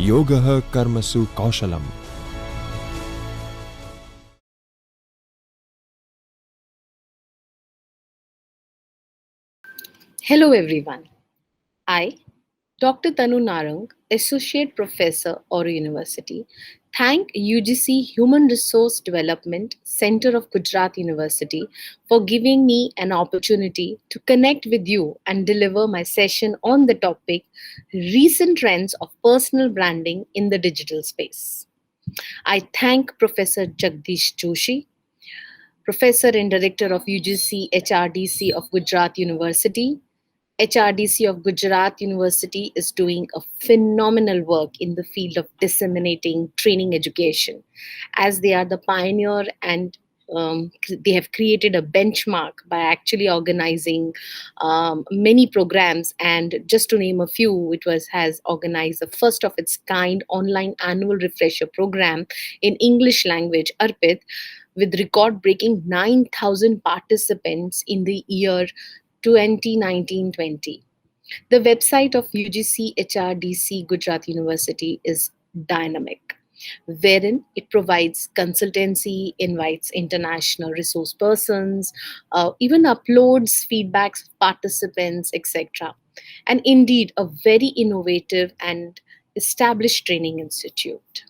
योगः कर्मसु कौशलम्. Hello everyone. I, Dr. Tanu Narang, Associate Professor, Auru University, thank UGC Human Resource Development Center of Gujarat University for giving me an opportunity to connect with you and deliver my session on the topic Recent Trends of Personal Branding in the Digital Space. I thank Professor Jagdish Joshi, Professor and Director of UGC HRDC of Gujarat University. HRDC of Gujarat University is doing a phenomenal work in the field of disseminating training education, as they are the pioneer and they have created a benchmark by actually organizing many programs. And just to name a few, it was has organized the first of its kind online annual refresher program in English language, Arpit, with record-breaking 9,000 participants in the year 2019-20. The website of UGC HRDC Gujarat University is dynamic, wherein it provides consultancy, invites international resource persons, even uploads feedbacks of participants, etc. And indeed, a very innovative and established training institute.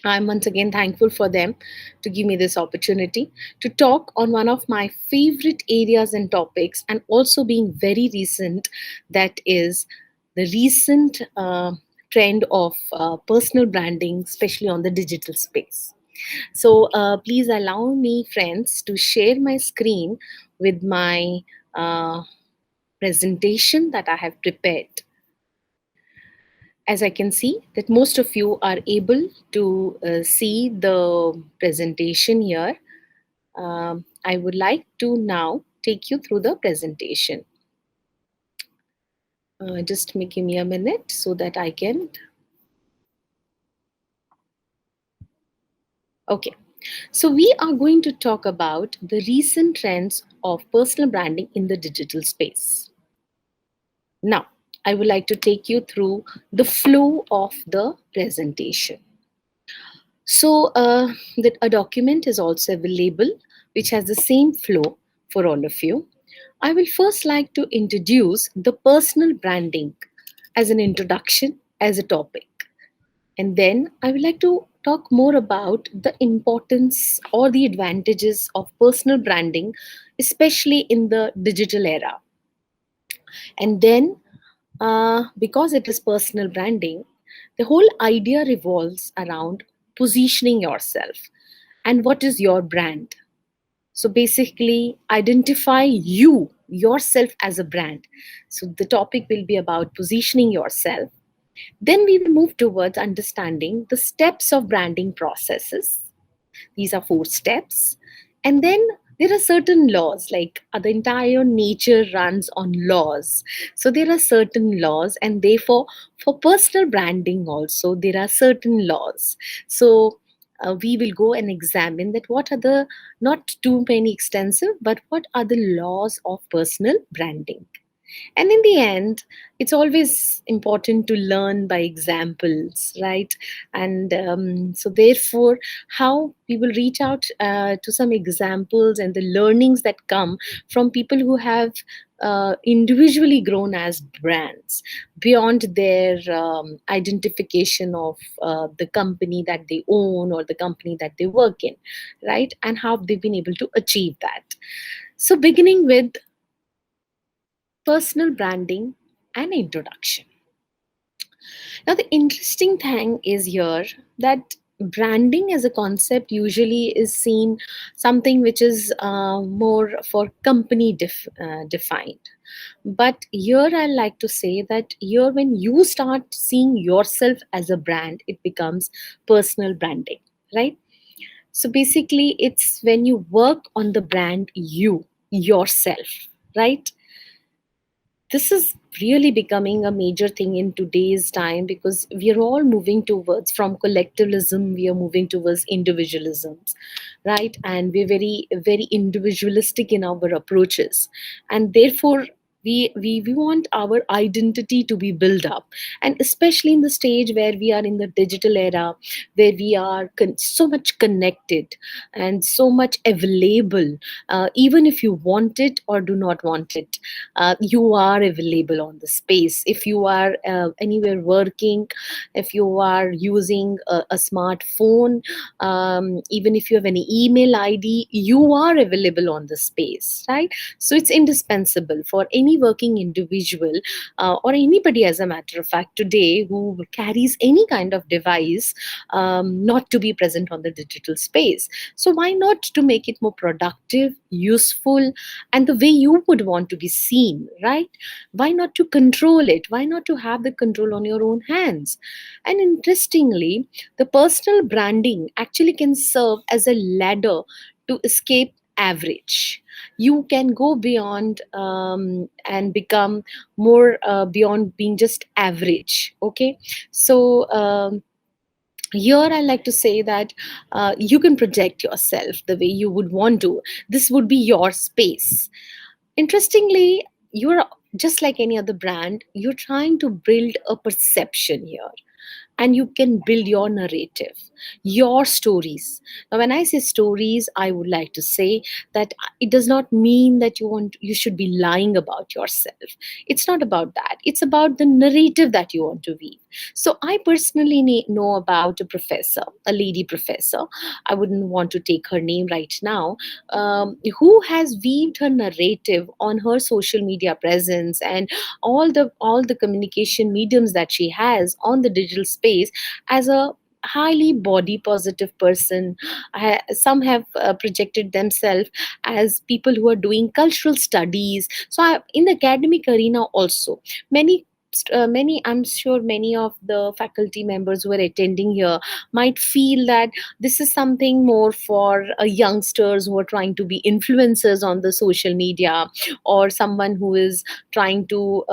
I'm once again thankful for them to give me this opportunity to talk on one of my favorite areas and topics, and also being very recent, that is the recent trend of personal branding, especially on the digital space. So, please allow me, friends, to share my screen with my presentation that I have prepared. As I can see that most of you are able to see the presentation here. I would like to now take you through the presentation. Just give me a minute so that I can. Okay. So we are going to talk about the recent trends of personal branding in the digital space. Now, I would like to take you through the flow of the presentation. So that a document is also available which has the same flow for all of you. I will first like to introduce the personal branding as an introduction, as a topic. And then I would like to talk more about the importance or the advantages of personal branding, especially in the digital era. And then, because it is personal branding, the whole idea revolves around positioning yourself and what is your brand. So basically, identify yourself as a brand. So the topic will be about positioning yourself. Then we will move towards understanding the steps of branding processes. These are 4 steps. And then there are certain laws, like the entire nature runs on laws. So there are certain laws, and therefore, for personal branding also, there are certain laws. So we will go and examine that what are the, not too many extensive, but what are the laws of personal branding. And in the end, it's always important to learn by examples, right? And so therefore, how we will reach out to some examples and the learnings that come from people who have individually grown as brands beyond their identification of the company that they own or the company that they work in, right? And how they've been able to achieve that. So beginning with personal branding and introduction. Now, the interesting thing is here that branding as a concept usually is seen something which is more for company defined. But here I like to say that here, when you start seeing yourself as a brand, it becomes personal branding, right? So basically, it's when you work on the brand yourself, right? This is really becoming a major thing in today's time, because we are all moving towards, from collectivism we are moving towards individualisms, right? And we're very very individualistic in our approaches, and therefore We want our identity to be built up, and especially in the stage where we are in the digital era, where we are so much connected and so much available. Even if you want it or do not want it, you are available on the space. If you are anywhere working, if you are using a smartphone, even if you have an email ID, you are available on the space, right? So it's indispensable for any working individual, or anybody, as a matter of fact, today who carries any kind of device, not to be present on the digital space. So why not to make it more productive, useful, and the way you would want to be seen, right? Why not to control it? Why not to have the control on your own hands? And interestingly, the personal branding actually can serve as a ladder to escape average. You can go beyond, and become more, beyond being just average. Okay, so here I like to say that you can project yourself the way you would want to. This would be your space. Interestingly, you're just like any other brand, you're trying to build a perception here, and you can build your narrative, your stories. Now when I say stories, I would like to say that it does not mean that you should be lying about yourself. It's not about that. It's about the narrative that you want to weave. So I personally know about a professor, a lady professor, I wouldn't want to take her name right now, who has weaved her narrative on her social media presence and all the communication mediums that she has on the digital space as a highly body positive person. Some have projected themselves as people who are doing cultural studies. So in the academic arena also, many I'm sure many of the faculty members who are attending here might feel that this is something more for youngsters who are trying to be influencers on the social media, or someone who is trying to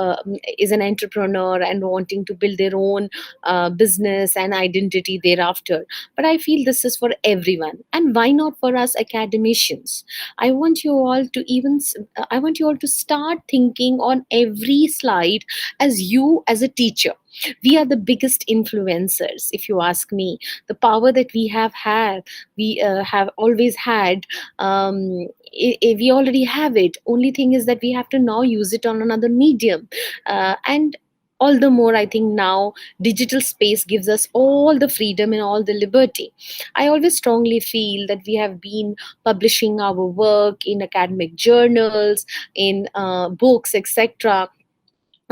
is an entrepreneur and wanting to build their own business and identity thereafter. But I feel this is for everyone, and why not for us academicians? I want you all to start thinking on every slide as you as a teacher. We are the biggest influencers, if you ask me. The power that we have always had, we already have it. Only thing is that we have to now use it on another medium. And all the more, I think now digital space gives us all the freedom and all the liberty. I always strongly feel that we have been publishing our work in academic journals, in books, etc.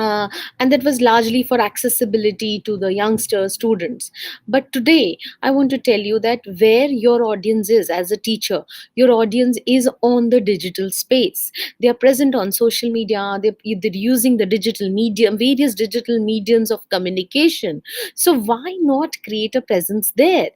And that was largely for accessibility to the youngster students. But today I want to tell you that where your audience is as a teacher, your audience is on the digital space. They are present on social media, they're using the digital medium, various digital mediums of communication. So why not create a presence there?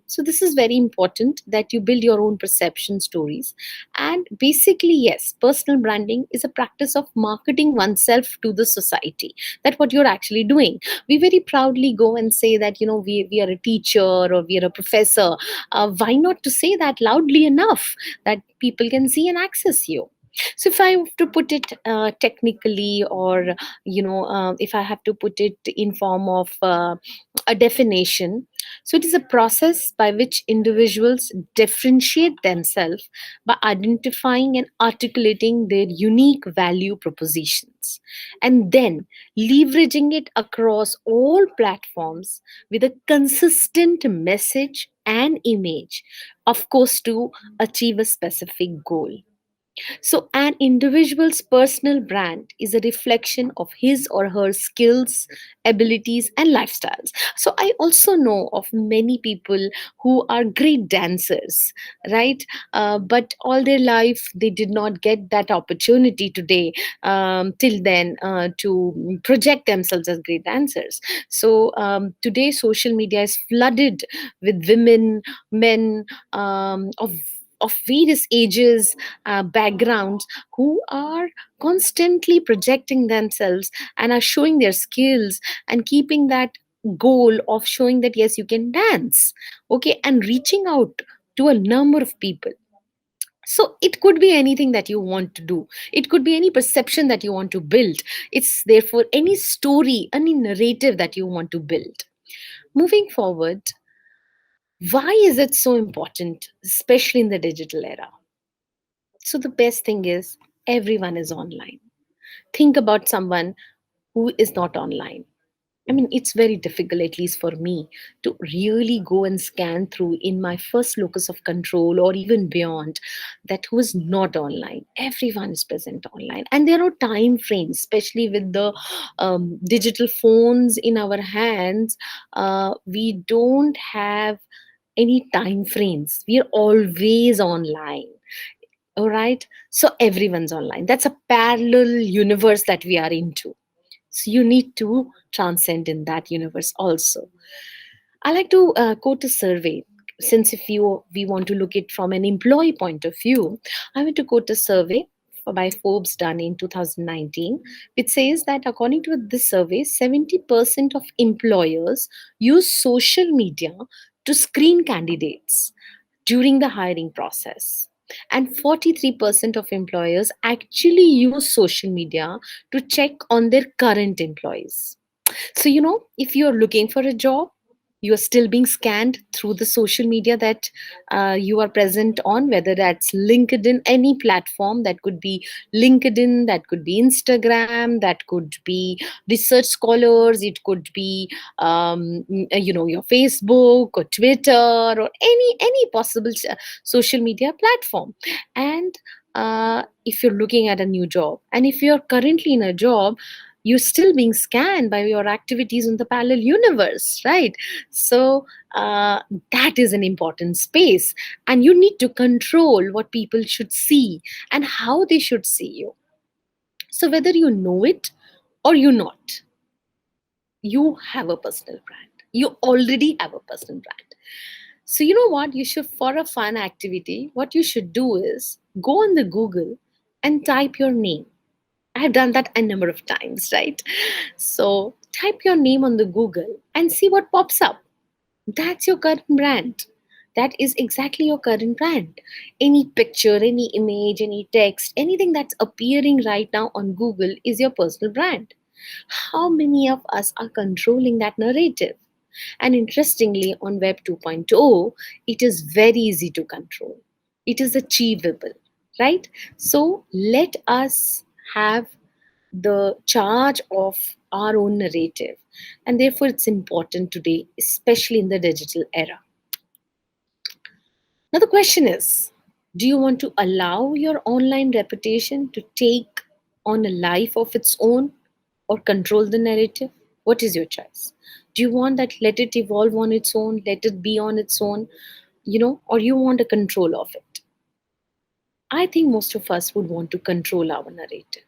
So this is very important, that you build your own perception stories. And basically, yes, personal branding is a practice of marketing oneself to the society. That's what you're actually doing. We very proudly go and say that, we are a teacher or we are a professor. Why not to say that loudly enough that people can see and access you? So if I have to put it technically, or if I have to put it in form of a definition, so it is a process by which individuals differentiate themselves by identifying and articulating their unique value propositions, and then leveraging it across all platforms with a consistent message and image, of course, to achieve a specific goal. So, an individual's personal brand is a reflection of his or her skills, abilities, and lifestyles. So, I also know of many people who are great dancers, right? But all their life they did not get that opportunity today, till then, to project themselves as great dancers. So, today, social media is flooded with women, men, of various ages, backgrounds, who are constantly projecting themselves and are showing their skills and keeping that goal of showing that yes, you can dance, okay, and reaching out to a number of people. So it could be anything that you want to do. It could be any perception that you want to build. It's therefore any story, any narrative that you want to build. Moving forward, why is it so important, especially in the digital era? So the best thing is everyone is online. Think about someone who is not online. I mean, it's very difficult, at least for me, to really go and scan through in my first locus of control or even beyond that who is not online. Everyone is present online. And there are time frames, especially with the digital phones in our hands. We don't have any time frames. We are always online. All right. So everyone's online. That's a parallel universe that we are into. So you need to transcend in that universe also. I like to quote a survey. Since if you we want to look it from an employee point of view, I want to quote a survey by Forbes done in 2019, which says that according to this survey, 70% of employers use social media to screen candidates during the hiring process. And 43% of employers actually use social media to check on their current employees. So, if you're looking for a job, you are still being scanned through the social media that you are present on, whether that's LinkedIn, any platform. That could be LinkedIn, that could be Instagram, that could be research scholars, it could be your Facebook or Twitter or any possible social media platform. And if you're looking at a new job, and if you're currently in a job, you're still being scanned by your activities in the parallel universe, right? So that is an important space, and you need to control what people should see and how they should see you. So whether you know it or you not, you have a personal brand. You already have a personal brand. So you know what you should, for a fun activity, what you should do is go on the Google and type your name. I have done that a number of times, right? So type your name on the Google and see what pops up. That's your current brand. That is exactly your current brand. Any picture, any image, any text, anything that's appearing right now on Google is your personal brand. How many of us are controlling that narrative? And interestingly, on Web 2.0, it is very easy to control. It is achievable, right? So let us have the charge of our own narrative. And therefore, it's important today, especially in the digital era. Now, the question is, do you want to allow your online reputation to take on a life of its own or control the narrative? What is your choice? Do you want that let it evolve on its own, let it be on its own, or you want a control of it? I think most of us would want to control our narrative.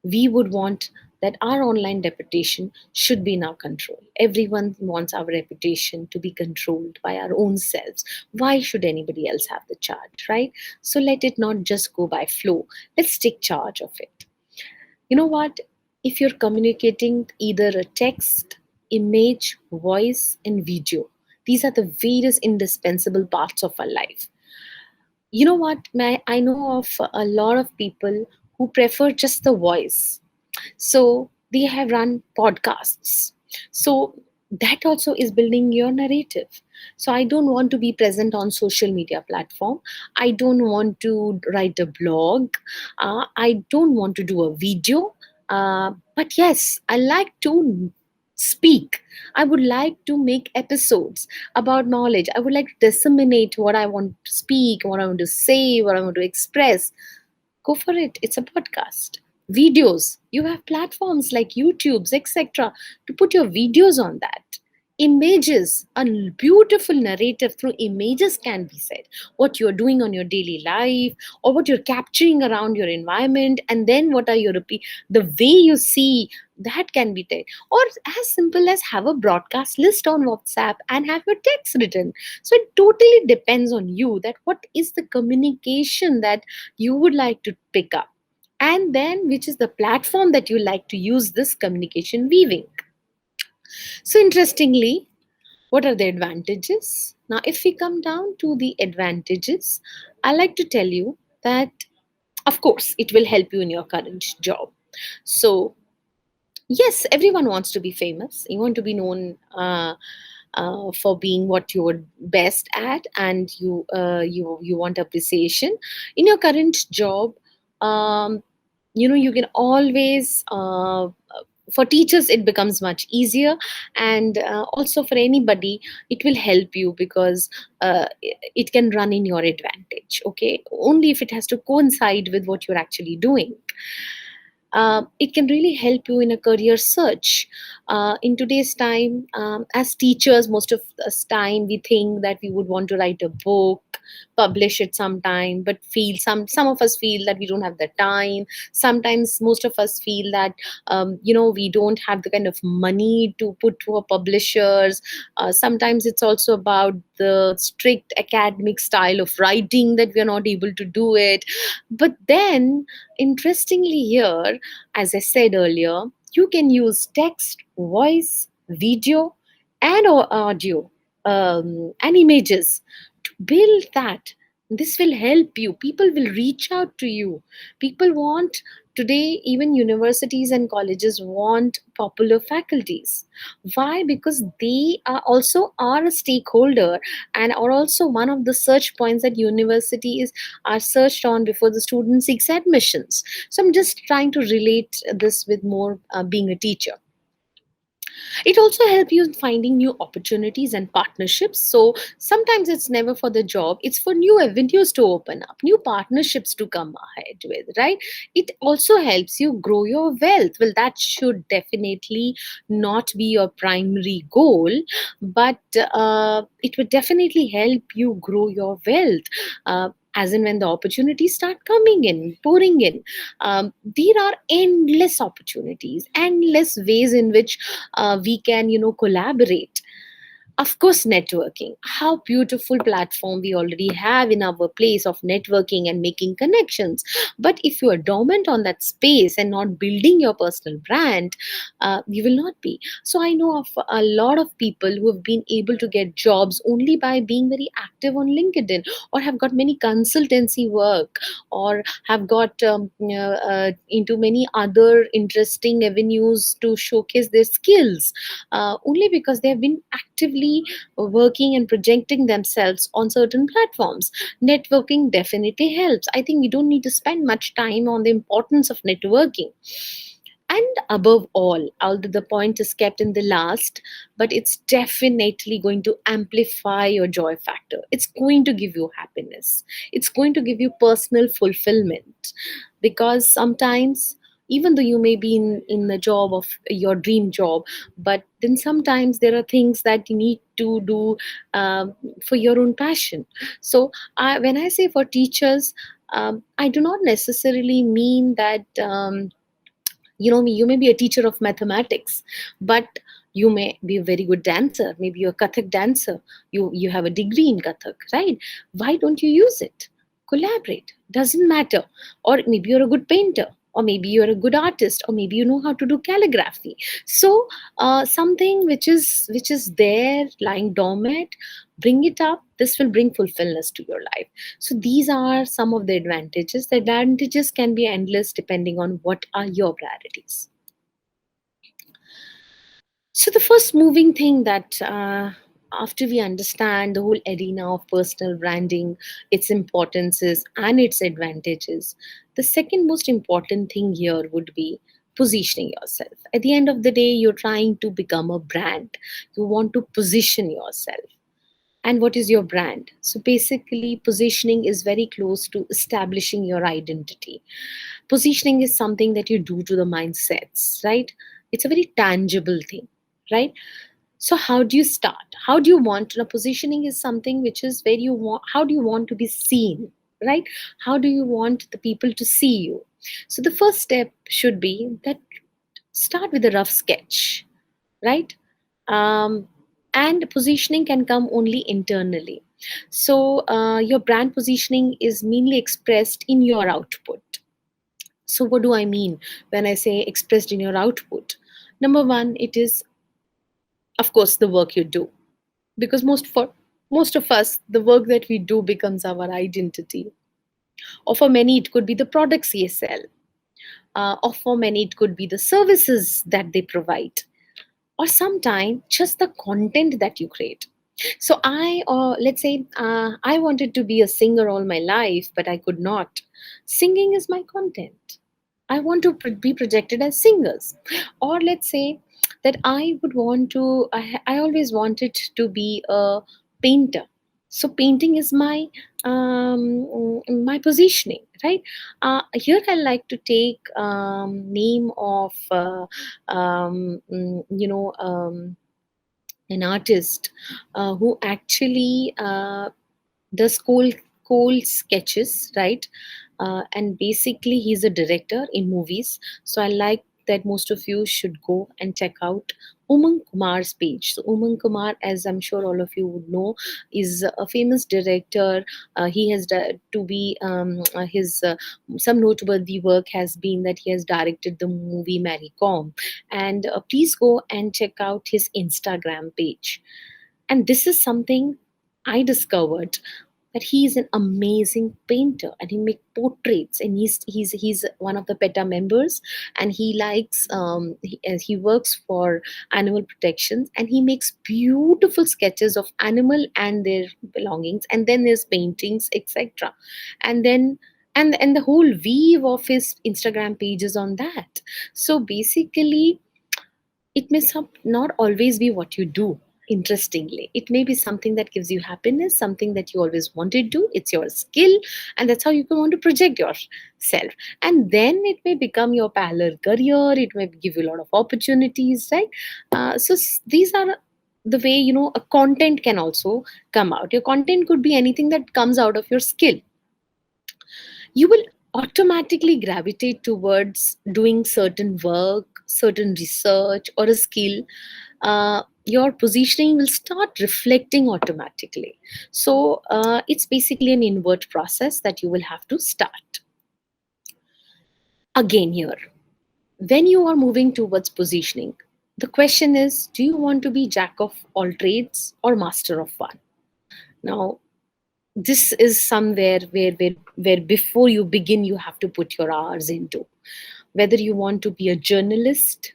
We would want that our online reputation should be in our control. Everyone wants our reputation to be controlled by our own selves. Why should anybody else have the charge, right? So let it not just go by flow. Let's take charge of it. You know what? If you're communicating either a text, image, voice, and video, these are the various indispensable parts of our life. You know what? I know of a lot of people who prefer just the voice, so they have run podcasts. So that also is building your narrative. So I don't want to be present on social media platform. I don't want to write a blog. I don't want to do a video. But yes, I like to speak. I would like to make episodes about knowledge. I would like to disseminate what I want to speak, what I want to say, what I want to express. Go for it. It's a podcast. Videos. You have platforms like YouTube's, etc. to put your videos on that. Images. A beautiful narrative through images can be said. What you're doing on your daily life, or what you're capturing around your environment, and then what are your the way you see that can be taken. Or as simple as have a broadcast list on WhatsApp and have your text written. So it totally depends on you that what is the communication that you would like to pick up, and then which is the platform that you like to use this communication weaving. So interestingly, what are the advantages? Now if we come down to the advantages, I like to tell you that of course it will help you in your current job. So yes, everyone wants to be famous. You want to be known for being what you're best at, and you want appreciation in your current job. um, you can always for teachers it becomes much easier, and also for anybody it will help you, because it can run in your advantage, okay, only if it has to coincide with what you're actually doing. It can really help you in a career search. In today's time, as teachers, most of us time we think that we would want to write a book, publish it sometime, but feel some of us feel that we don't have the time. Sometimes most of us feel that we don't have the kind of money to put to our publishers. Sometimes it's also about the strict academic style of writing that we are not able to do it. But then, interestingly, here, as I said earlier, you can use text, voice, video, and audio, and images to build that. This will help you. People will reach out to you. People want, today, even universities and colleges want popular faculties. Why? Because they are also are a stakeholder, and are also one of the search points that universities are searched on before the student seeks admissions. So I'm just trying to relate this with more being a teacher. It also helps you in finding new opportunities and partnerships. So sometimes it's never for the job, it's for new avenues to open up, new partnerships to come ahead with, right? It also helps you grow your wealth. Well, that should definitely not be your primary goal, but it would definitely help you grow your wealth. As and when the opportunities start coming in, pouring in, there are endless opportunities, endless ways in which we can collaborate. Of course, networking. How beautiful platform we already have in our place of networking and making connections. But if you are dormant on that space and not building your personal brand, you will not be. So I know of a lot of people who have been able to get jobs only by being very active on LinkedIn, or have got many consultancy work, or have got into many other interesting avenues to showcase their skills, only because they have been actively working and projecting themselves on certain platforms. Networking definitely helps. I think we don't need to spend much time on the importance of networking. And above all, although the point is kept in the last, but it's definitely going to amplify your joy factor. It's going to give you happiness. It's going to give you personal fulfillment. Because sometimes, even though you may be in the job of your dream job, but then sometimes there are things that you need to do for your own passion. So when I say for teachers, I do not necessarily mean that you may be a teacher of mathematics, but you may be a very good dancer. Maybe you're a Kathak dancer. You have a degree in Kathak, right? Why don't you use it? Collaborate. Doesn't matter. Or maybe you're a good painter, or maybe you're a good artist, or maybe you know how to do calligraphy. So something which is there lying dormant, bring it up. This will bring fulfillment to your life. So these are some of the advantages. The advantages can be endless depending on what are your priorities. So the first moving thing that after we understand the whole arena of personal branding, its importances and its advantages, the second most important thing here would be positioning yourself. At the end of the day, you're trying to become a brand. You want to position yourself. And what is your brand? So basically, positioning is very close to establishing your identity. Positioning is something that you do to the mindsets, right? It's a very tangible thing, right? So how do you start? How do you want? Now, positioning is something which is where you want. How do you want to be seen, right? How do you want the people to see you? So the first step should be that start with a rough sketch, right? um, and positioning can come only internally. So your brand positioning is mainly expressed in your output. So what do I mean when I say expressed in your output? Number one, it is of course the work you do, because most of us, the work that we do becomes our identity. Or for many, it could be the products they sell. Or for many, it could be the services that they provide, or sometimes just the content that you create. So let's say I wanted to be a singer all my life, but I could not. Singing is my content. I want to be projected as singers. Or let's say that I always wanted to be a painter. So painting is my positioning, right? Here I like to take name of an artist who actually does cold sketches, right? And basically he's a director in movies. So I like that most of you should go and check out Umang Kumar's page. So Umang Kumar, as I'm sure all of you would know, is a famous director. He has to be his some noteworthy work has been that he has directed the movie Mary Com. And please go and check out his Instagram page. And this is something I discovered, that he is an amazing painter and he makes portraits, and he's one of the PETA members, and he likes he works for animal protections, and he makes beautiful sketches of animal and their belongings, and then there's paintings, etc. And then and the whole weave of his Instagram page is on that. So basically, it may not always be what you do. Interestingly, it may be something that gives you happiness, something that you always wanted to do. It's your skill, and that's how you can want to project yourself. And then it may become your parallel career. It may give you a lot of opportunities, right? These are the way, a content can also come out. Your content could be anything that comes out of your skill. You will automatically gravitate towards doing certain work, certain research, or a skill. Your positioning will start reflecting automatically. So it's basically an inward process that you will have to start. Again, here, when you are moving towards positioning, the question is, do you want to be jack of all trades or master of one? Now, this is somewhere where before you begin, you have to put your hours into. Whether you want to be a journalist,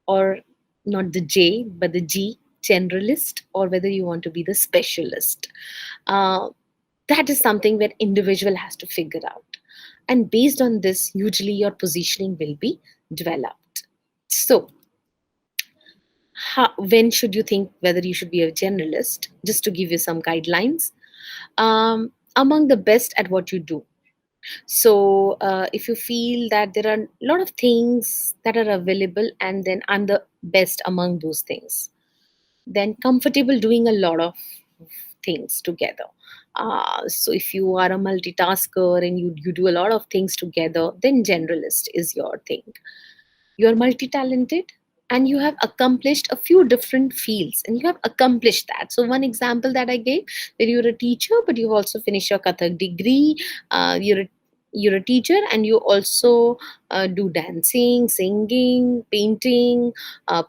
or not the J, but the G, generalist, or whether you want to be the specialist. Uh, that is something where individual has to figure out. And based on this, usually your positioning will be developed. So, when should you think whether you should be a generalist? Just to give you some guidelines. Among the best at what you do. So if you feel that there are a lot of things that are available, and then I'm the best among those things, then comfortable doing a lot of things together. So if you are a multitasker and you do a lot of things together, then generalist is your thing. You're multi-talented and you have accomplished a few different fields, and you have accomplished that. So one example that I gave, that you're a teacher but you've also finished your Kathak degree. You're a teacher and you also do dancing, singing, painting,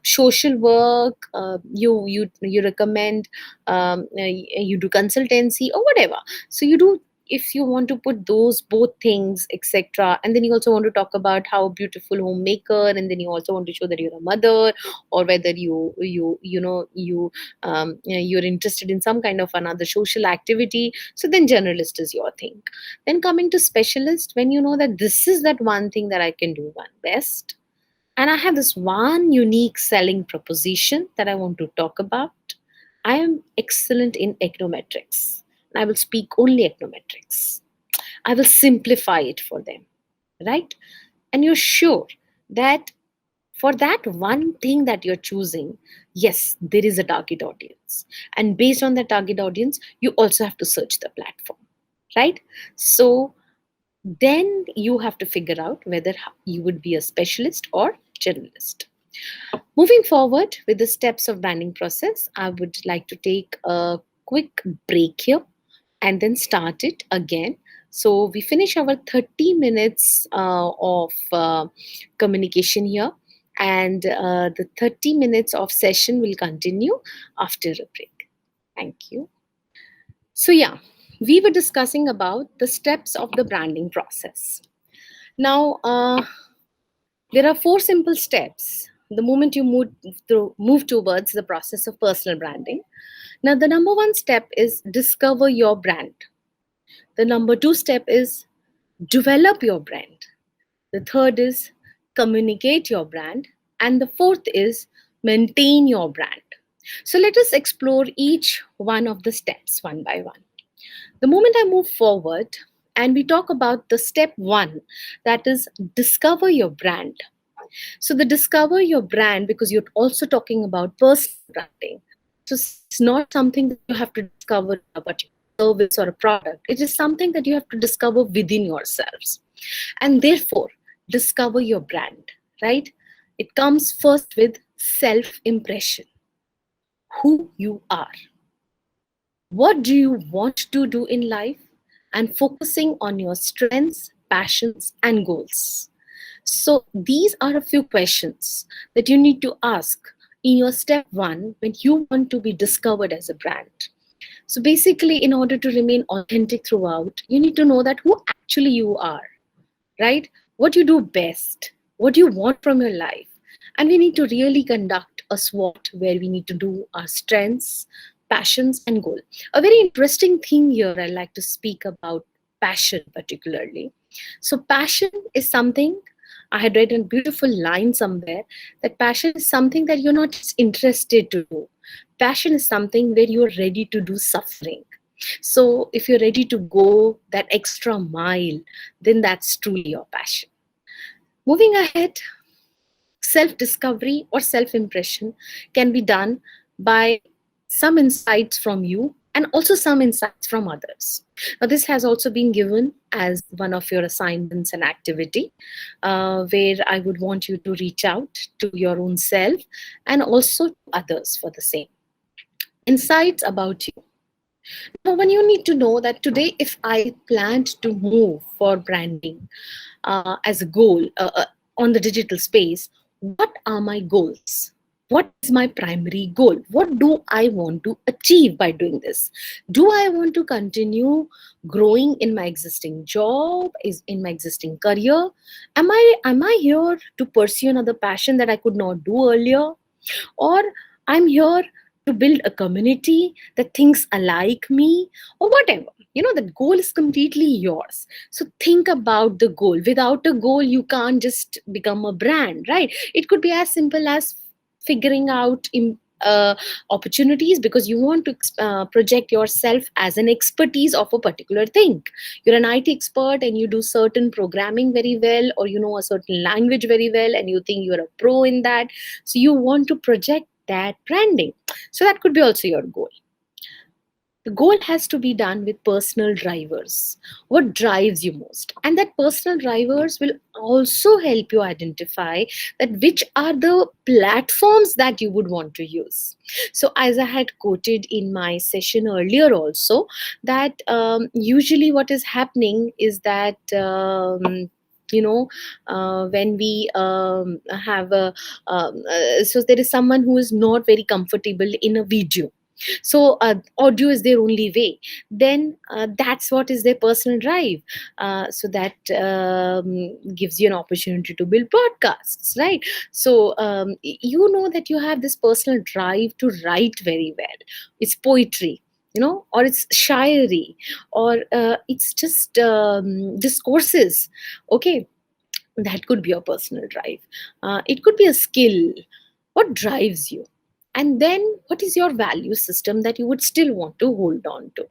social work. You recommend, you do consultancy or whatever. So you do, if you want to put those both things, etc. And then you also want to talk about how beautiful homemaker, and then you also want to show that you're a mother, or whether you're interested in some kind of another social activity. So then generalist is your thing. Then coming to specialist, when you know that this is that one thing that I can do one best, and I have this one unique selling proposition that I want to talk about. I am excellent in econometrics. I will speak only econometrics. I will simplify it for them, right? And you're sure that for that one thing that you're choosing, yes, there is a target audience. And based on the target audience, you also have to search the platform, right? So then you have to figure out whether you would be a specialist or generalist. Moving forward with the steps of branding process, I would like to take a quick break here and then start it again. So we finish our 30 minutes of communication here, and the 30 minutes of session will continue after a break. Thank you. So, yeah, we were discussing about the steps of the branding process. Now, there are four simple steps. The moment you move towards the process of personal branding. Now, the number one step is discover your brand. The number two step is develop your brand. The third is communicate your brand. And the fourth is maintain your brand. So let us explore each one of the steps one by one. The moment I move forward and we talk about the step one, that is discover your brand. So the discover your brand, because you're also talking about personal branding. So it's not something that you have to discover about your service or a product. It is something that you have to discover within yourselves. And therefore, discover your brand, right? It comes first with self impression. Who you are. What do you want to do in life? And focusing on your strengths, passions, and goals. So, these are a few questions that you need to ask in your step one when you want to be discovered as a brand. So, basically, in order to remain authentic throughout, you need to know that who actually you are, right? What you do best, what you want from your life. And we need to really conduct a SWOT where we need to do our strengths, passions, and goal. A very interesting thing here I like to speak about passion particularly. So, passion is something I had read a beautiful line somewhere that passion is something that you're not just interested to do. Passion is something where you're ready to do suffering. So, if you're ready to go that extra mile, then that's truly your passion. Moving ahead, self discovery or self impression can be done by some insights from you and also some insights from others. Now, this has also been given as one of your assignments and activity where I would want you to reach out to your own self and also to others for the same. Insights about you. Now, when you need to know that today, if I planned to move for branding as a goal on the digital space, what are my goals? What is my primary goal? What do I want to achieve by doing this? Do I want to continue growing in my existing job, is in my existing career? Am I here to pursue another passion that I could not do earlier? Or I'm here to build a community that thinks alike me, or whatever. The goal is completely yours. So think about the goal. Without a goal, you can't just become a brand, right? It could be as simple as figuring out opportunities because you want to project yourself as an expertise of a particular thing. You're an IT expert and you do certain programming very well, or you know a certain language very well and you think you're a pro in that, so you want to project that branding. So that could be also your goal. The goal has to be done with personal drivers. What drives you most? And that personal drivers will also help you identify that which are the platforms that you would want to use. So, as I had quoted in my session earlier, also, that usually what is happening is that. When we have so there is someone who is not very comfortable in a video, so audio is their only way, then that's what is their personal drive. So that gives you an opportunity to build podcasts, right? So you know that you have this personal drive to write very well. It's poetry, or it's shairi, or it's just discourses. Okay, that could be your personal drive. It could be a skill. What drives you? And then what is your value system that you would still want to hold on to?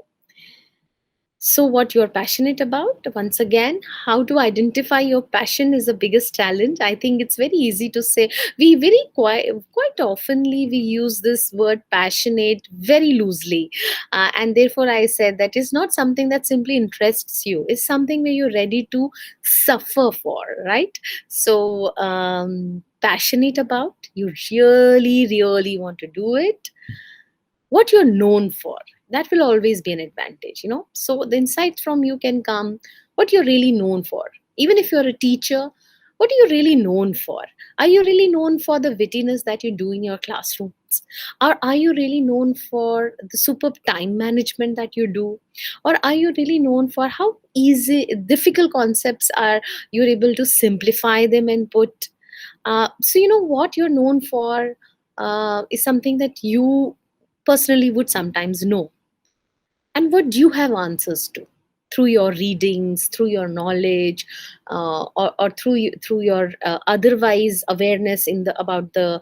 So, what you're passionate about, once again, how to identify your passion is the biggest challenge. I think it's very easy to say. We very quite oftenly we use this word passionate very loosely, and therefore I said that is not something that simply interests you. It's something where you're ready to suffer for, right? So, passionate about, you really, really want to do it. What you're known for, that will always be an advantage. So the insights from you can come what you're really known for. Even if you're a teacher, What are you really known for? Are you really known for the wittiness that you do in your classrooms? Or are you really known for the superb time management that you do? Or are you really known for how easy, difficult concepts are you're able to simplify them and put? So, you know, what you're known for is something that you personally would sometimes know, and what do you have answers to through your readings, through your knowledge, or through your otherwise awareness in the about the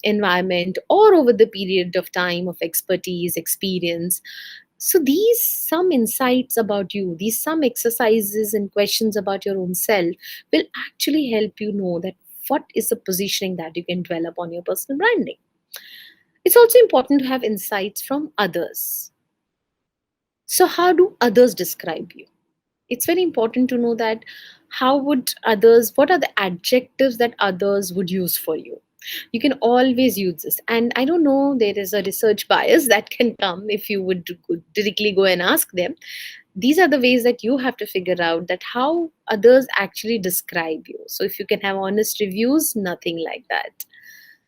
environment, or over the period of time of expertise experience. So these some insights about you, these some exercises and questions about your own self will actually help you know that what is the positioning that you can develop on your personal branding. It's also important to have insights from others. So, how do others describe you? It's very important to know that how would others, what are the adjectives that others would use for you? You can always use this. And I don't know, there is a research bias that can come if you would directly go and ask them. These are the ways that you have to figure out that how others actually describe you. So, if you can have honest reviews, nothing like that.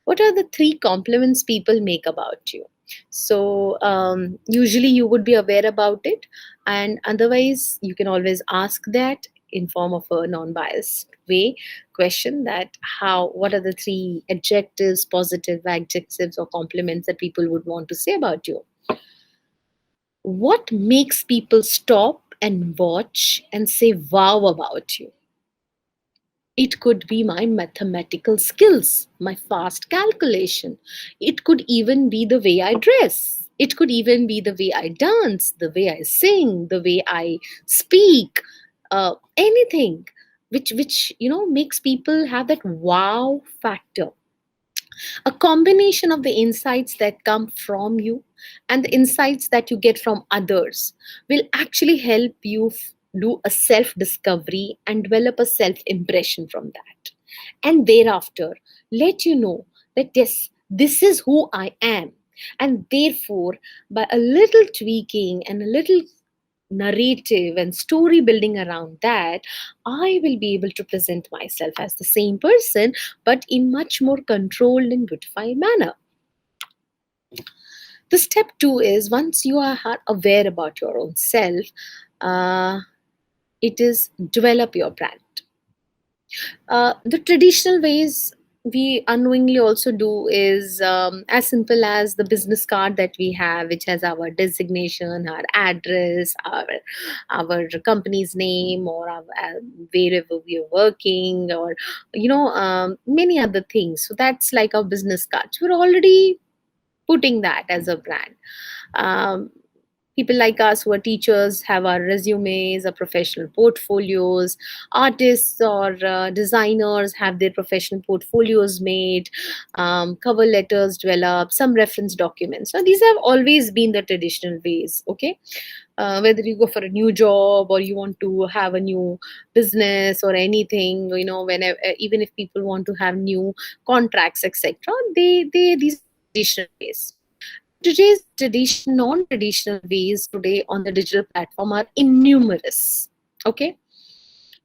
What are the three compliments people make about you? So usually you would be aware about it, and otherwise you can always ask that in form of a non-biased way question, that how, what are the three adjectives, positive adjectives or compliments that people would want to say about you? What makes people stop and watch and say wow about you? It could be my mathematical skills, my fast calculation. It could even be the way I dress. It could even be the way I dance, the way I sing, the way I speak, anything which you know makes people have that wow factor. A combination of the insights that come from you and the insights that you get from others will actually help you do a self discovery and develop a self impression from that, and thereafter let you know that yes, this is who I am, and therefore by a little tweaking and a little narrative and story building around that, I will be able to present myself as the same person, but in much more controlled and beautified manner. The step two is, once you are aware about your own self, uh, it is develop your brand. The traditional ways we unknowingly also do is as simple as the business card that we have, which has our designation, our address, our company's name, or wherever we are working, or you know many other things. So that's like our business cards. We're already putting that as a brand. Um, People like us who are teachers have our resumes, our professional portfolios. Artists or designers have their professional portfolios made, cover letters developed, some reference documents. So these have always been the traditional ways. Okay, whether you go for a new job or you want to have a new business or anything, you know, whenever, even if people want to have new contracts, etc., they these are the traditional ways. Today's non-traditional ways today on the digital platform are innumerous. Okay,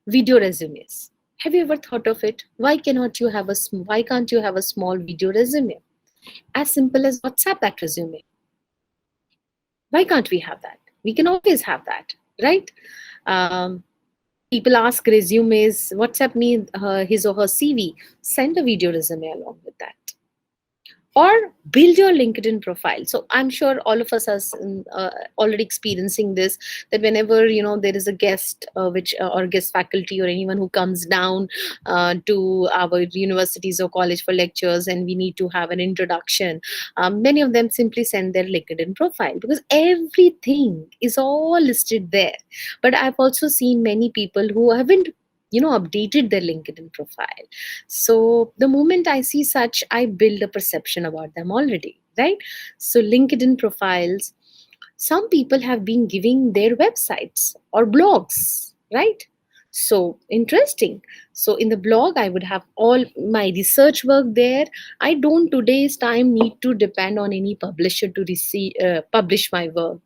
video resumes. Have you ever thought of it? Why can't you have a small video resume? As simple as WhatsApp that resume. Why can't we have that? We can always have that, right? Um, People ask resumes. WhatsApp me his or her CV. Send a video resume along with that, or build your LinkedIn profile. So I'm sure all of us are already experiencing this, that whenever you know there is a guest which or guest faculty or anyone who comes down to our universities or college for lectures, and we need to have an introduction, many of them simply send their LinkedIn profile because everything is all listed there. But I've also seen many people who haven't updated their LinkedIn profile. So the moment I see such, I build a perception about them already, right? So LinkedIn profiles, some people have been giving their websites or blogs, right? So interesting. So in the blog, I would have all my research work there. I don't today's time need to depend on any publisher to publish my work.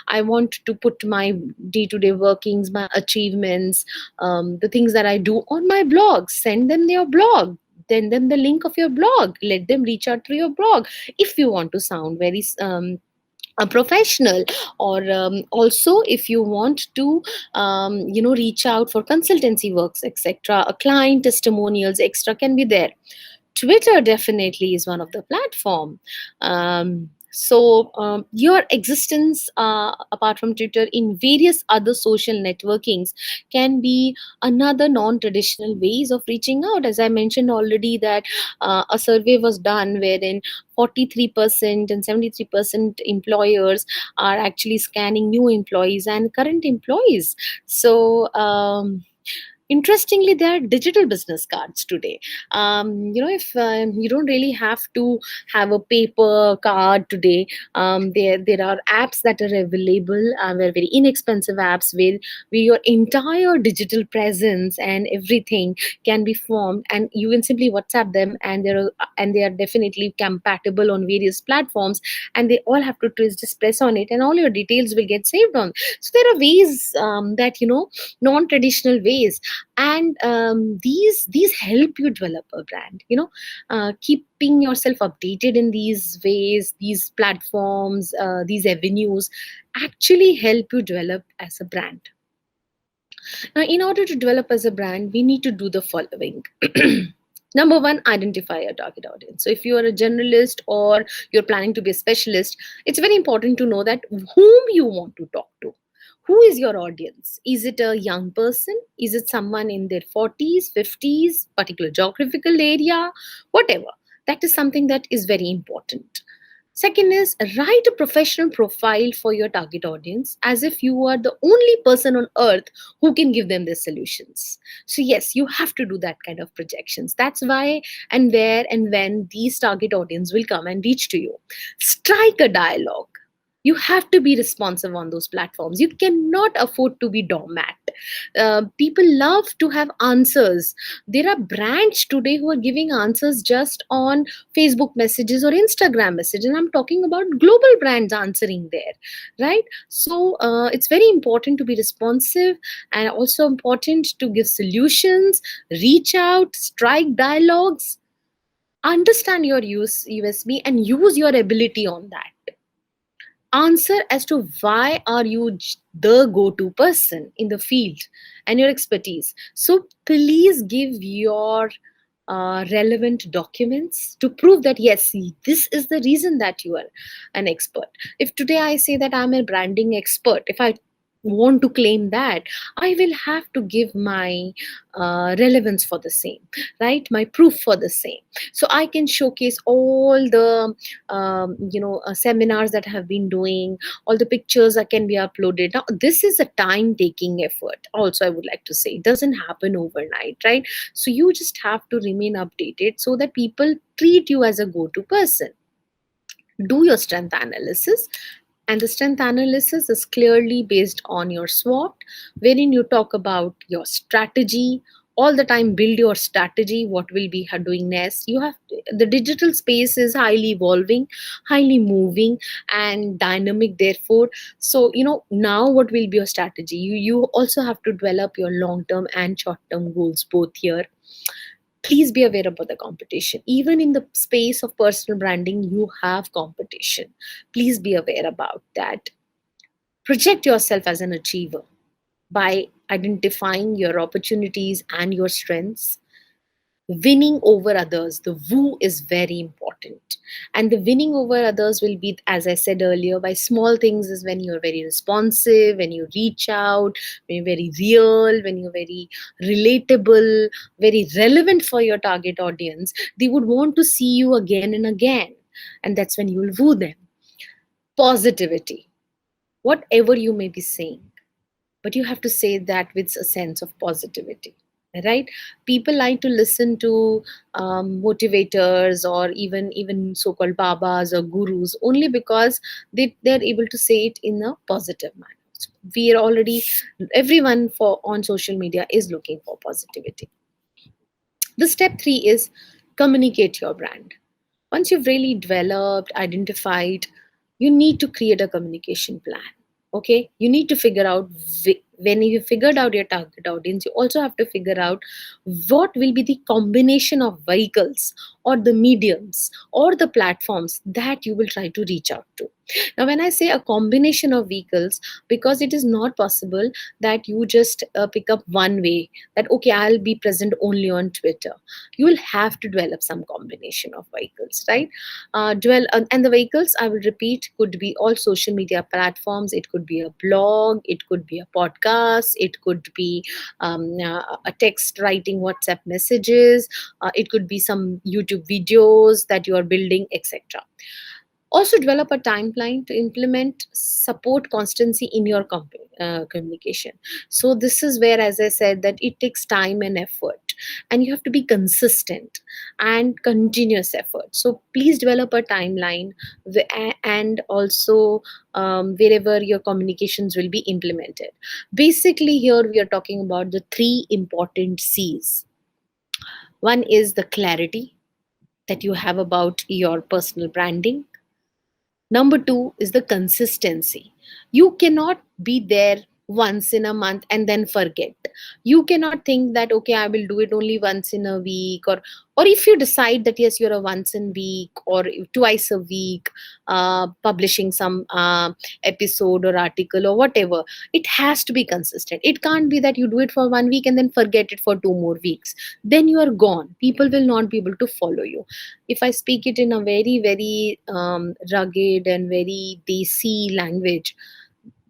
I want to put my day-to-day workings, my achievements, the things that I do on my blog. Send them their blog. Send them the link of your blog. Let them reach out through your blog. If you want to sound very a professional, or also if you want to reach out for consultancy works, etc., a client testimonials extra can be there. Twitter definitely is one of the platform. Your existence, apart from Twitter, in various other social networkings can be another non-traditional ways of reaching out. As I mentioned already, that a survey was done wherein 43% and 73% employers are actually scanning new employees and current employees. Interestingly, there are digital business cards today. If you don't really have to have a paper card today, there are apps that are available, very inexpensive apps where your entire digital presence and everything can be formed, and you can simply WhatsApp them, and they are definitely compatible on various platforms, and they all have to just press on it, and all your details will get saved on. So there are ways, that non-traditional ways, and these help you develop a brand. Keeping yourself updated in these ways, these platforms, these avenues actually help you develop as a brand. Now, in order to develop as a brand, we need to do the following. Number one, identify your target audience. So if you are a generalist or you're planning to be a specialist, it's very important to know that whom you want to talk to. Who is your audience? Is it a young person? Is it someone in their 40s, 50s, particular geographical area, whatever? That is something that is very important. Second is, write a professional profile for your target audience as if you are the only person on earth who can give them the solutions. So, yes, you have to do that kind of projections. That's why and where and when these target audience will come and reach to you. Strike a dialogue. You have to be responsive on those platforms. You cannot afford to be doormat. People love to have answers. There are brands today who are giving answers just on Facebook messages or Instagram messages, and I'm talking about global brands answering there, right? So it's very important to be responsive, and also important to give solutions, reach out, strike dialogues, understand your USB, and use your ability on that. Answer as to why are you the go-to person in the field and your expertise. So please give your relevant documents to prove that yes, this is the reason that you are an expert. If today I say that I'm a branding expert, if I want to claim that, I will have to give my relevance for the same, right? My proof for the same. So I can showcase all the seminars that I have been doing, all the pictures that can be uploaded. Now this is a time taking effort also, I would like to say. It doesn't happen overnight, right? So you just have to remain updated so that people treat you as a go-to person. Do your strength analysis, and the strength analysis is clearly based on your SWOT, wherein you talk about your strategy. All the time build your strategy, what will be doing next. You have, the digital space is highly evolving, highly moving and dynamic, therefore. So now what will be your strategy? You also have to develop your long term and short term goals both here. Please be aware about the competition. Even in the space of personal branding, you have competition. Please be aware about that. Project yourself as an achiever by identifying your opportunities and your strengths. Winning over others, the woo is very important, and the winning over others will be, as I said earlier, by small things. Is when you're very responsive, when you reach out, when you're very real, when you're very relatable, very relevant for your target audience. They would want to see you again and again, and that's when you will woo them. Positivity, whatever you may be saying, but you have to say that with a sense of positivity, right? People like to listen to motivators, or even so-called babas or gurus, only because they're able to say it in a positive manner. we are already, everyone for on social media is looking for positivity. The step 3 is communicate your brand. Once you've really developed, identified, you need to create a communication plan. Okay, you need to figure out, when you figured out your target audience, you also have to figure out what will be the combination of vehicles or the mediums or the platforms that you will try to reach out to. Now when I say a combination of vehicles, because it is not possible that you just pick up one way, that okay, I'll be present only on Twitter. You will have to develop some combination of vehicles, right? And the vehicles, I will repeat, could be all social media platforms. It could be a blog, it could be a podcast, it could be a text writing WhatsApp messages, it could be some YouTube videos that you are building, etc. Also develop a timeline to implement support constancy in your communication. So this is where, as I said, that it takes time and effort, and you have to be consistent and continuous effort. So please develop a timeline, and also wherever your communications will be implemented. Basically here we are talking about the three important C's. One is the clarity that you have about your personal branding. Number two is the consistency. You cannot be there once in a month and then forget. You cannot think that okay, I will do it only once in a week, or if you decide that yes, you're a once in week or twice a week publishing some episode or article or whatever, it has to be consistent. It can't be that you do it for 1 week and then forget it for 2 more weeks. Then you are gone. People will not be able to follow you. If I speak it in a very very rugged and very desi language,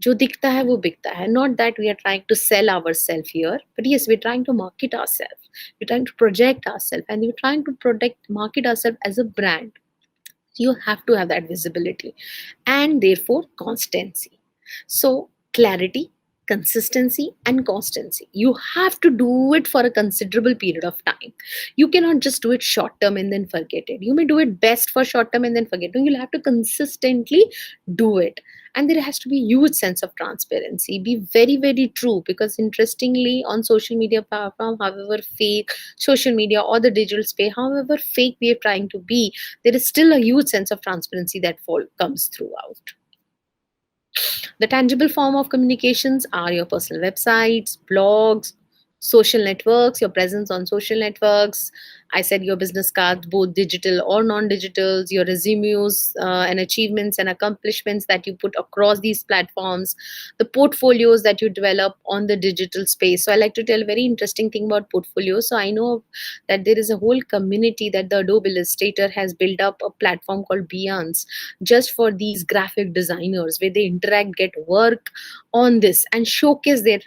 जो दिखता है वो बिकता है. Not that we are trying to sell ourselves here, but yes, we're trying to market ourselves. We're trying to project ourselves, and we're trying to market ourselves as a brand. You have to have that visibility and therefore constancy. So clarity, consistency and constancy, you have to do it for a considerable period of time. You cannot just do it short term and then forget it. You may do it best for short term and then forget it. You'll have to consistently do it. And there has to be huge sense of transparency. Be very very true, because interestingly on social media platform, however fake social media or the digital space, however fake we are trying to be, there is still a huge sense of transparency that comes throughout. The tangible form of communications are your personal websites, blogs, social networks, your presence on social networks. I said your business cards, both digital or non-digitals, your resumes and achievements and accomplishments that you put across these platforms, the portfolios that you develop on the digital space. So I like to tell a very interesting thing about portfolios. So I know that there is a whole community that the Adobe Illustrator has built up a platform called Beyonce just for these graphic designers, where they interact, get work on this and showcase their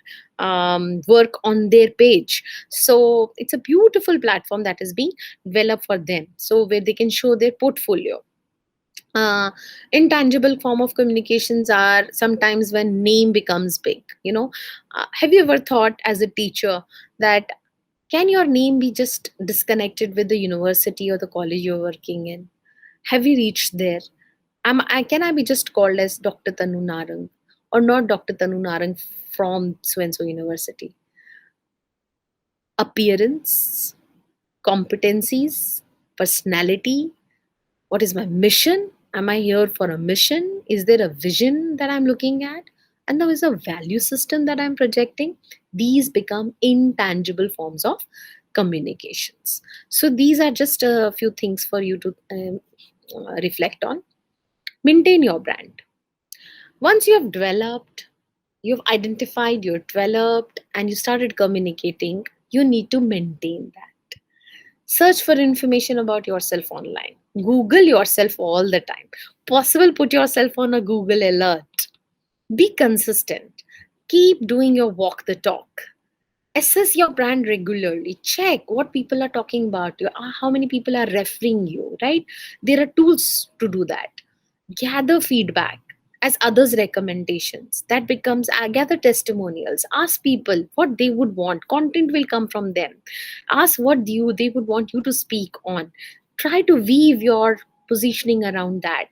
work on their page. So it's a beautiful platform that is being developed for them, so where they can show their portfolio. uh, Intangible form of communications are sometimes when name becomes big, have you ever thought as a teacher that can your name be just disconnected with the university or the college you're working in? Have you reached there? Can I be just called as Dr. Tanu Narang, or not Dr. Tanu Narang from so and so university? Appearance, competencies, personality. What is my mission? Am I here for a mission? Is there a vision that I'm looking at? And there is a value system that I'm projecting. These become intangible forms of communications. So these are just a few things for you to reflect on. Maintain your brand. Once you have developed, you've identified, you're developed, and you started communicating, you need to maintain that. Search for information about yourself online. Google yourself all the time. Possible, put yourself on a Google alert. Be consistent. Keep doing your walk the talk. Assess your brand regularly. Check what people are talking about you, how many people are referring you, right? There are tools to do that. Gather feedback as others' recommendations. That becomes gather testimonials. Ask people what they would want. Content will come from them. Ask what they would want you to speak on. Try to weave your positioning around that.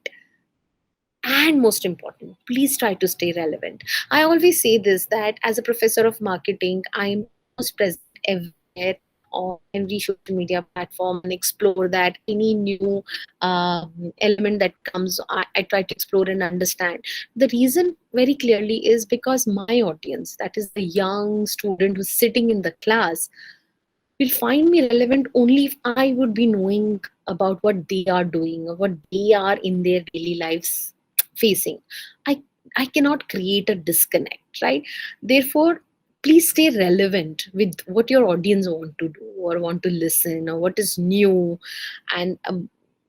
And most important, please try to stay relevant. I always say this, that as a professor of marketing, I'm almost present everywhere on every social media platform and explore that any new element that comes, I try to explore and understand. The reason very clearly is because my audience, that is the young student who's sitting in the class, will find me relevant only if I would be knowing about what they are doing or what they are in their daily lives facing. I I cannot create a disconnect, right? Therefore, please stay relevant with what your audience want to do or want to listen or what is new, and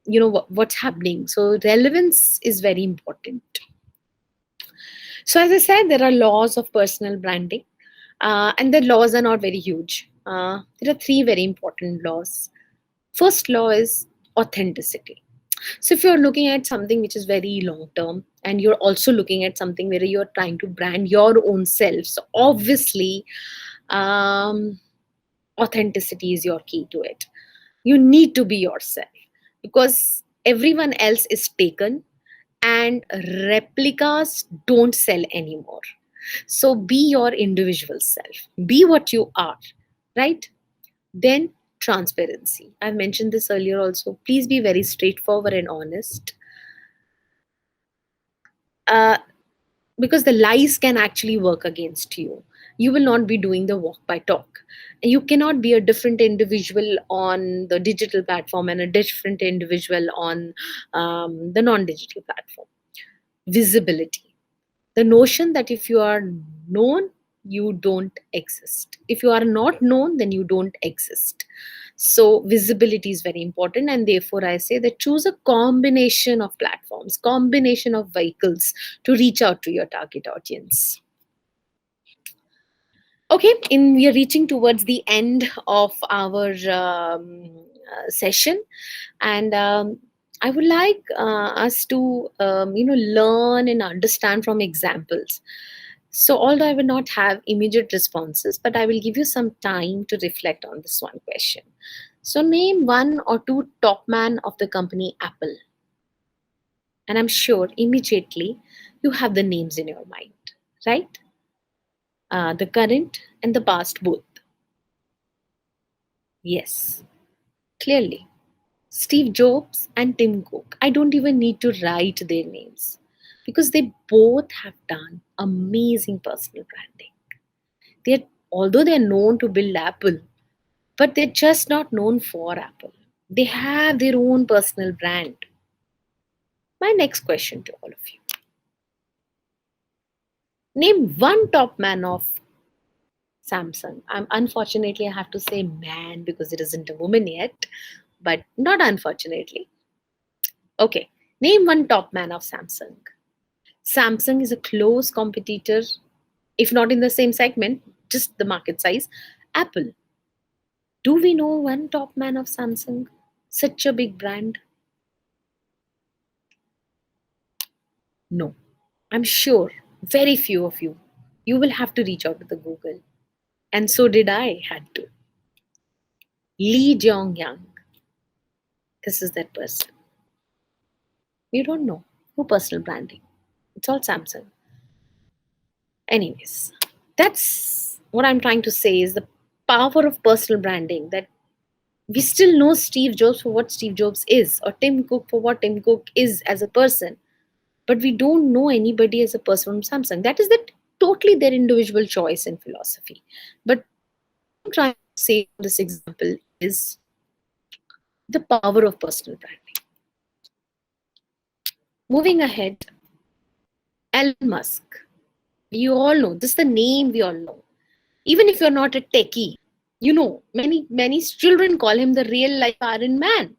what's happening. So relevance is very important. So, as I said, there are laws of personal branding, and the laws are not very huge. There are three very important laws. First law is authenticity. So, if you're looking at something which is very long term, and you're also looking at something where you're trying to brand your own self, so obviously, um, authenticity is your key to it. You need to be yourself, because everyone else is taken and replicas don't sell anymore. So be your individual self, be what you are, right? Then transparency. I mentioned this earlier also. Please be very straightforward and honest. Uh, because the lies can actually work against you. You will not be doing the walk by talk. You cannot be a different individual on the digital platform and a different individual on the non digital platform. Visibility, the notion that if you are known, you don't exist. If you are not known, then you don't exist. So visibility is very important, and therefore I say that choose a combination of platforms, combination of vehicles to reach out to your target audience. Okay, we are reaching towards the end of our session, and I would like us to learn and understand from examples. So, although I will not have immediate responses, but I will give you some time to reflect on this one question. So, name one or two top man of the company Apple, and I'm sure immediately you have the names in your mind, right? The current and the past both. Yes, clearly. Steve Jobs and Tim Cook. I don't even need to write their names because they both have done amazing personal branding. They're Although they're known to build Apple, but they're just not known for Apple. They have their own personal brand. My next question to all of you. Name one top man of Samsung. Unfortunately, I have to say man because it isn't a woman yet, but not unfortunately. Okay, name one top man of Samsung. Samsung is a close competitor, if not in the same segment, just the market size. Apple. Do we know one top man of Samsung? Such a big brand? No. I'm sure very few of you. You will have to reach out to the Google. And so did I had to. Lee Jong Yang. This is that person. You don't know. No personal branding. It's all Samsung. Anyways, that's what I'm trying to say is the power of personal branding, that we still know Steve Jobs for what Steve Jobs is, or Tim Cook for what Tim Cook is as a person, but we don't know anybody as a person from Samsung. That is that totally their individual choice and philosophy. But what I'm trying to say in this example is the power of personal branding. Moving ahead, Elon Musk. We all know this is the name we all know. Even if you're not a techie, many children call him the real life Iron Man,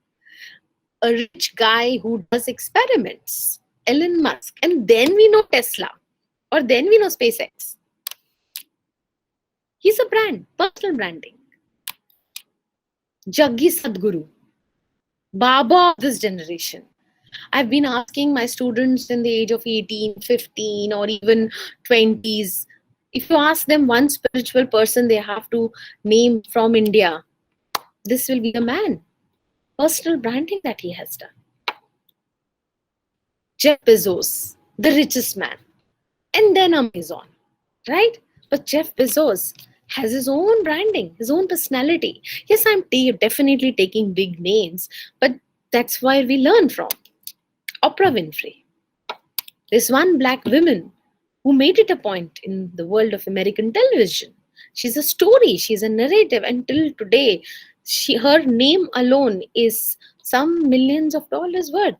a rich guy who does experiments, Elon Musk. And then we know Tesla, or then we know SpaceX. He's a brand, personal branding. Jaggi Sadhguru, Baba of this generation. I've been asking my students in the age of 18, 15, or even 20s, if you ask them one spiritual person they have to name from India, this will be a man. Personal branding that he has done. Jeff Bezos, the richest man, and then Amazon, right? But Jeff Bezos has his own branding, his own personality. Yes, definitely taking big names, but that's where we learn from. Oprah Winfrey, there's one black woman who made it a point in the world of American television. She's a story, she's a narrative. Until today, her name alone is some millions of dollars worth.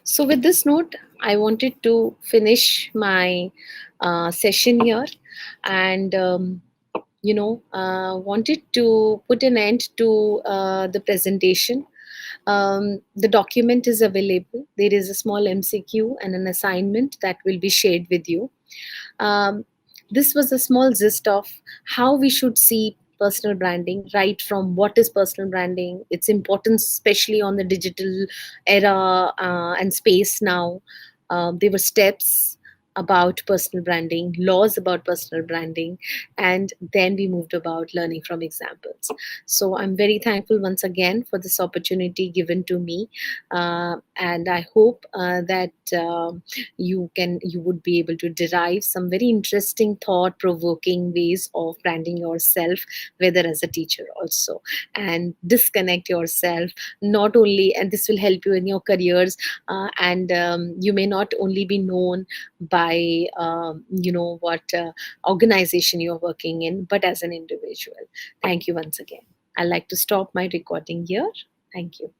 So, with this note, I wanted to finish my session here, and wanted to put an end to the presentation. The document is available. There is a small MCQ and an assignment that will be shared with you. Um, this was a small gist of how we should see personal branding, right from what is personal branding, its importance, especially on the digital era and space now. There were steps about personal branding, laws about personal branding, and then we moved about learning from examples. So I'm very thankful once again for this opportunity given to me, and I hope that you would be able to derive some very interesting, thought provoking ways of branding yourself, whether as a teacher also, and disconnect yourself not only, and this will help you in your careers, and you may not only be known by what organization you're working in, but as an individual. Thank you once again. I'd like to stop my recording here. Thank you.